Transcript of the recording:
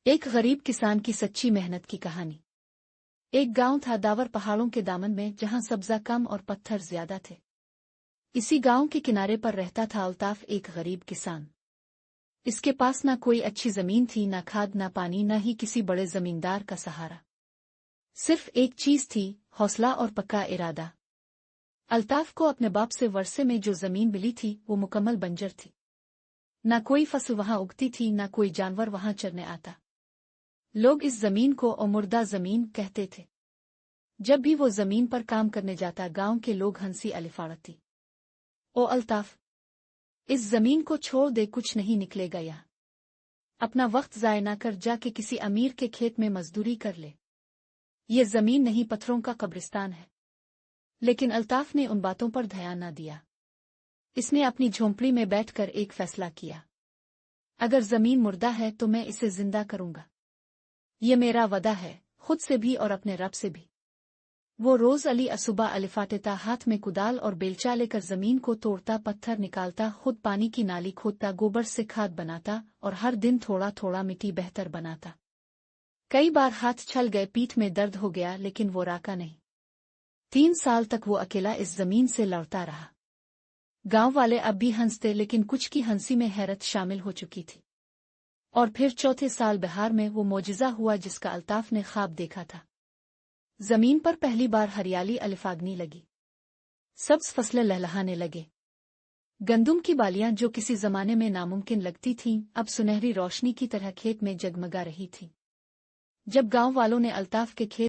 ایک غریب کسان کی سچی محنت کی کہانی۔ ایک گاؤں تھا داور پہاڑوں کے دامن میں، جہاں سبزہ کم اور پتھر زیادہ تھے۔ اسی گاؤں کے کنارے پر رہتا تھا الطاف، ایک غریب کسان۔ اس کے پاس نہ کوئی اچھی زمین تھی، نہ کھاد، نہ پانی، نہ ہی کسی بڑے زمیندار کا سہارا۔ صرف ایک چیز تھی، حوصلہ اور پکا ارادہ۔ الطاف کو اپنے باپ سے ورثے میں جو زمین ملی تھی وہ مکمل بنجر تھی۔ نہ کوئی فصل وہاں اگتی تھی، نہ کوئی جانور وہاں چرنے آتا۔ لوگ اس زمین کو مردہ زمین کہتے تھے۔ جب بھی وہ زمین پر کام کرنے جاتا، گاؤں کے لوگ ہنسی الفاڑتی۔ او الطاف، اس زمین کو چھوڑ دے، کچھ نہیں نکلے گا یہاں۔ اپنا وقت ضائع نہ کر، جا کے کسی امیر کے کھیت میں مزدوری کر لے۔ یہ زمین نہیں، پتھروں کا قبرستان ہے۔ لیکن الطاف نے ان باتوں پر دھیان نہ دیا۔ اس نے اپنی جھونپڑی میں بیٹھ کر ایک فیصلہ کیا۔ اگر زمین مردہ ہے تو میں اسے زندہ کروں گا۔ یہ میرا وعدہ ہے، خود سے بھی اور اپنے رب سے بھی۔ وہ روز صبح الفاٹتا، ہاتھ میں کدال اور بیلچا لے کر زمین کو توڑتا، پتھر نکالتا، خود پانی کی نالی کھودتا، گوبر سے کھاد بناتا اور ہر دن تھوڑا تھوڑا مٹی بہتر بناتا۔ کئی بار ہاتھ چھل گئے، پیٹھ میں درد ہو گیا، لیکن وہ راکا نہیں۔ 3 سال تک وہ اکیلا اس زمین سے لڑتا رہا۔ گاؤں والے اب بھی ہنستے، لیکن کچھ کی ہنسی میں حیرت شامل ہو چکی تھی۔ اور پھر چوتھے سال بہار میں وہ معجزہ ہوا جس کا الطاف نے خواب دیکھا تھا۔ زمین پر پہلی بار ہریالی الفاگنے لگی۔ سبز فصلیں لہلہانے لگے۔ گندم کی بالیاں جو کسی زمانے میں ناممکن لگتی تھیں، اب سنہری روشنی کی طرح کھیت میں جگمگا رہی تھیں۔ جب گاؤں والوں نے الطاف کے کھیت